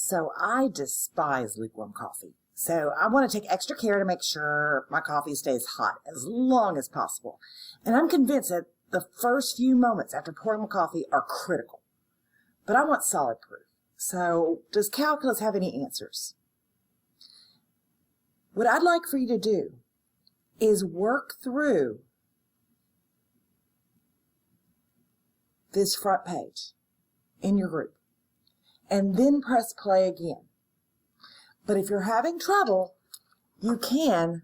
So I despise lukewarm coffee. So I want to take extra care to make sure my coffee stays hot as long as possible. And I'm convinced that the first few moments after pouring my coffee are critical. But I want solid proof. So does calculus have any answers? What I'd like for you to do is work through this front page in your group and then press play again. But if you're having trouble, you can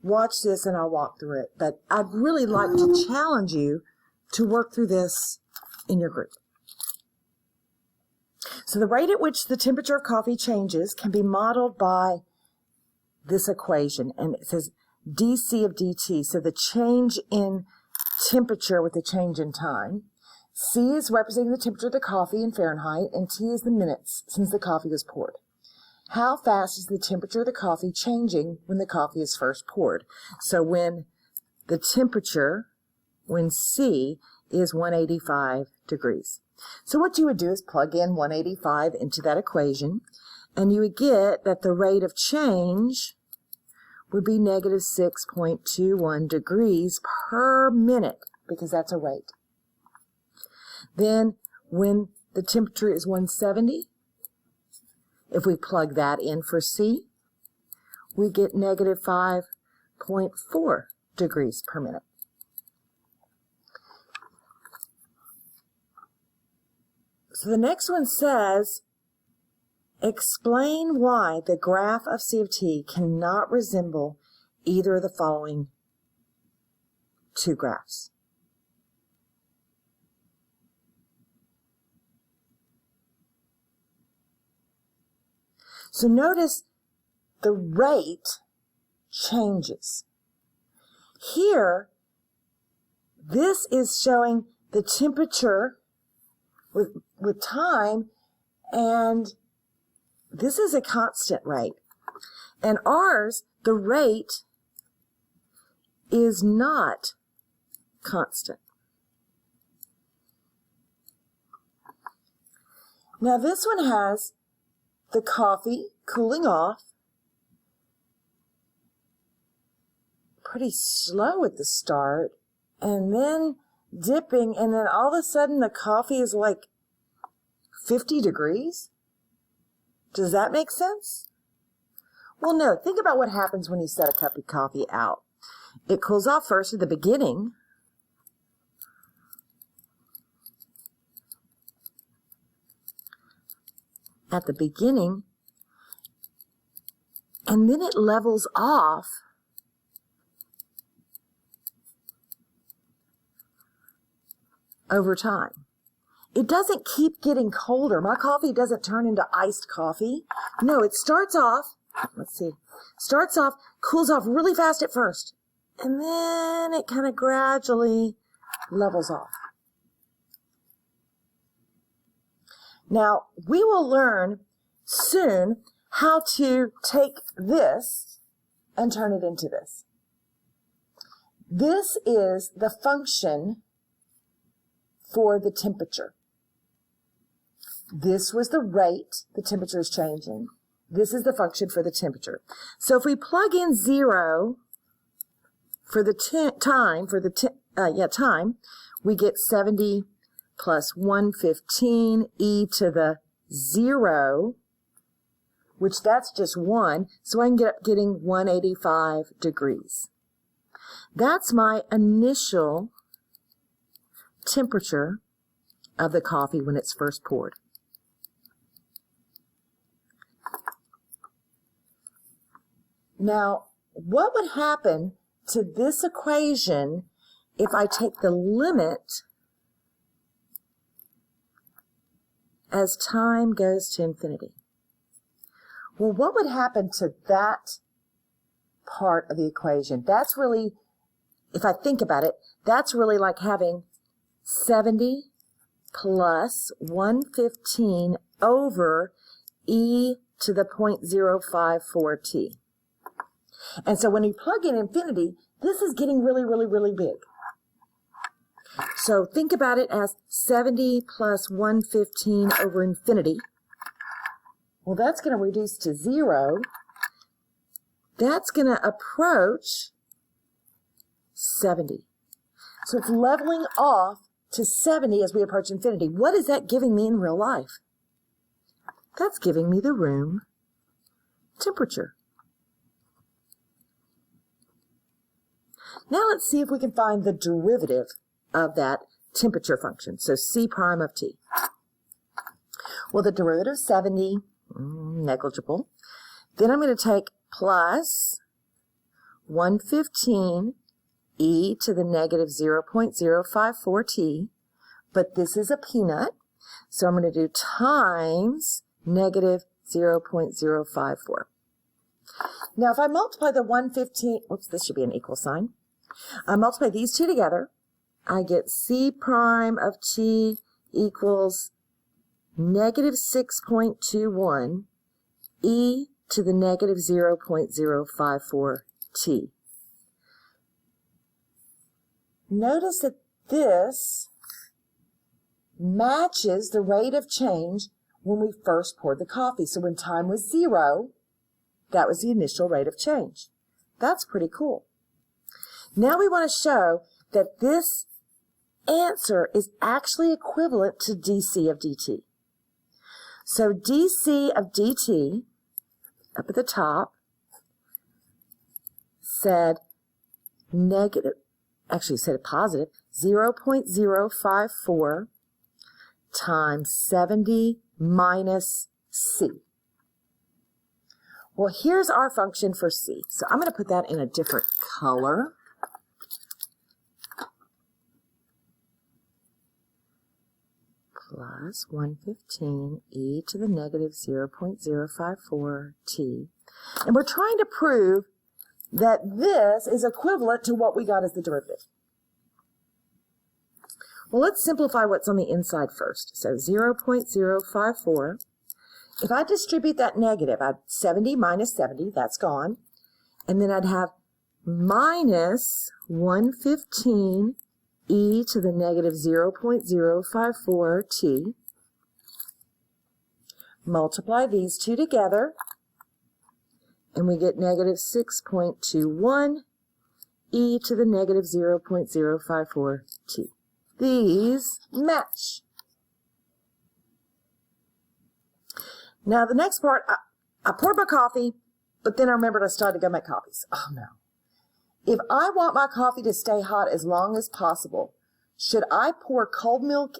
watch this and I'll walk through it. But I'd really like to challenge you to work through this in your group. So the rate at which the temperature of coffee changes can be modeled by this equation. And it says dC of dt, so the change in temperature with the change in time. C is representing the temperature of the coffee in Fahrenheit, and T is the minutes since the coffee was poured. How fast is the temperature of the coffee changing when the coffee is first poured? So when the temperature, when C is 185 degrees. So what you would do is plug in 185 into that equation, and you would get that the rate of change would be negative 6.21 degrees per minute, because that's a rate. Then when the temperature is 170, if we plug that in for C, we get negative 5.4 degrees per minute. So the next one says, explain why the graph of C of T cannot resemble either of the following two graphs. So notice the rate changes. Here, this is showing the temperature with time, and this is a constant rate. And ours, the rate is not constant. Now this one has the coffee cooling off, pretty slow at the start, and then dipping, and then all of a sudden the coffee is like 50 degrees. Does that make sense? Well, no. Think about what happens when you set a cup of coffee out. It cools off first at the beginning. And then it levels off over time. It doesn't keep getting colder. My coffee doesn't turn into iced coffee. No, it starts off, cools off really fast at first, and then it kind of gradually levels off. Now, we will learn soon how to take this and turn it into this. This is the function for the temperature. This was the rate the temperature is changing. This is the function for the temperature. So if we plug in 0 for the time, we get 70 plus 115 e to the 0, which that's just 1, so I can get up getting 185 degrees. That's my initial temperature of the coffee when it's first poured. Now, what would happen to this equation if I take the limit as time goes to infinity? Well, what would happen to that part of the equation? That's really, if I think about it, that's really like having 70 plus 115 over e to the 0.054t. And so when you plug in infinity, this is getting really, really, really big. So think about it as 70 plus 115 over infinity. Well, that's going to reduce to 0. That's going to approach 70. So it's leveling off to 70 as we approach infinity. What is that giving me in real life? That's giving me the room temperature. Now let's see if we can find the derivative of that temperature function. So C prime of T. Well, the derivative of 70, negligible. Then I'm going to take plus 115 e to the negative 0.054 t, but this is a peanut, so I'm going to do times negative 0.054. Now, if I multiply the 115, oops, this should be an equal sign. I multiply these two together, I get C prime of t equals negative 6.21 e to the negative 0.054 t. Notice that this matches the rate of change when we first poured the coffee. So when time was 0, that was the initial rate of change. That's pretty cool. Now we want to show that this answer is actually equivalent to dc of dt. So dc of dt, up at the top, said negative, actually said a positive, 0.054 times 70 minus c. Well, here's our function for c. So I'm going to put that in a different color. Plus 115 e to the negative 0.054 t. And we're trying to prove that this is equivalent to what we got as the derivative. Well, let's simplify what's on the inside first. So 0.054. If I distribute that negative, I'd 70 minus 70, that's gone. And then I'd have minus 115 e to the negative 0.054 t. Multiply these two together, and we get negative 6.21 e to the negative 0.054 t. These match. Now the next part, I poured my coffee, but then I remembered I started to go make copies. Oh no. If I want my coffee to stay hot as long as possible, should I pour cold milk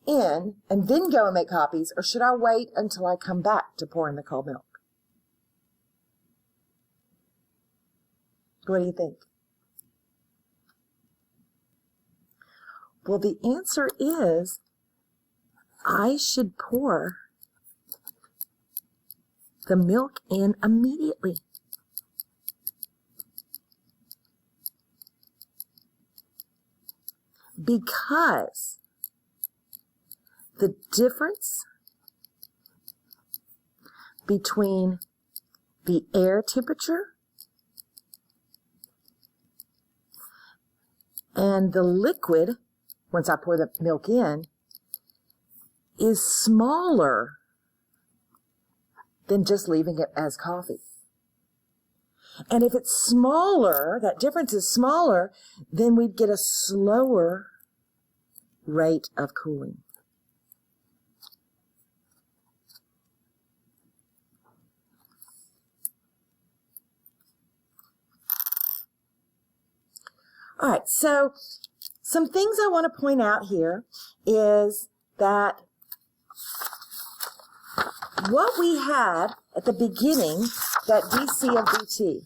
in and then go and make copies, or should I wait until I come back to pour in the cold milk? What do you think? Well, the answer is I should pour the milk in immediately. Because the difference between the air temperature and the liquid, once I pour the milk in, is smaller than just leaving it as coffee. And if it's smaller, that difference is smaller, then we'd get a slower rate of cooling. All right, so some things I want to point out here is that what we had at the beginning, that dc of dt,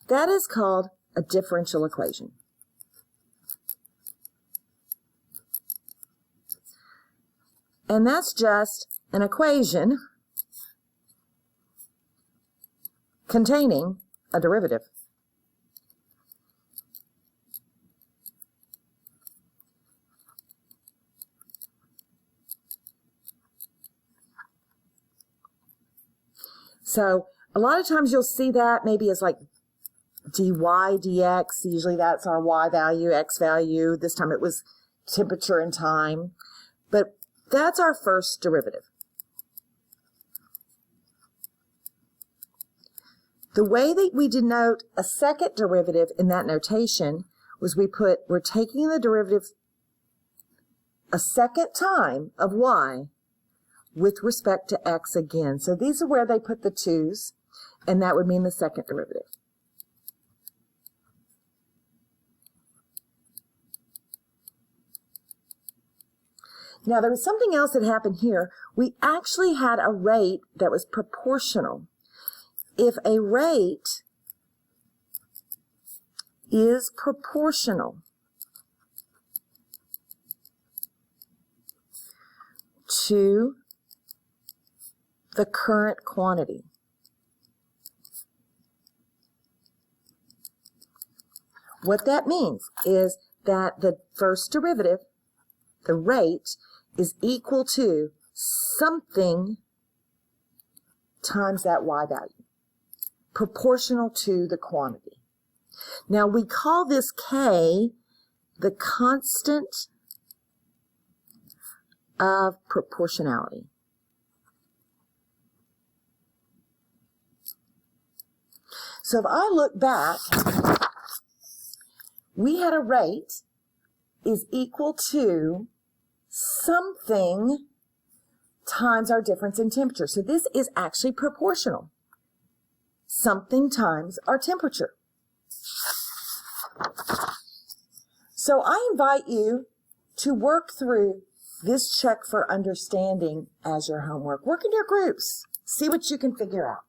that is called a differential equation. And that's just an equation containing a derivative. So a lot of times you'll see that maybe as like dy dx. Usually that's our y value, x value. This time it was temperature and time. But that's our first derivative. The way that we denote a second derivative in that notation was we're taking the derivative a second time of y with respect to x again. So these are where they put the 2's, and that would mean the second derivative. Now, there was something else that happened here. We actually had a rate that was proportional. If a rate is proportional to the current quantity, what that means is that the first derivative, the rate, is equal to something times that y value, proportional to the quantity. Now, we call this k the constant of proportionality. So if I look back, we had a rate is equal to something times our difference in temperature. So this is actually proportional. Something times our temperature. So I invite you to work through this check for understanding as your homework. Work in your groups. See what you can figure out.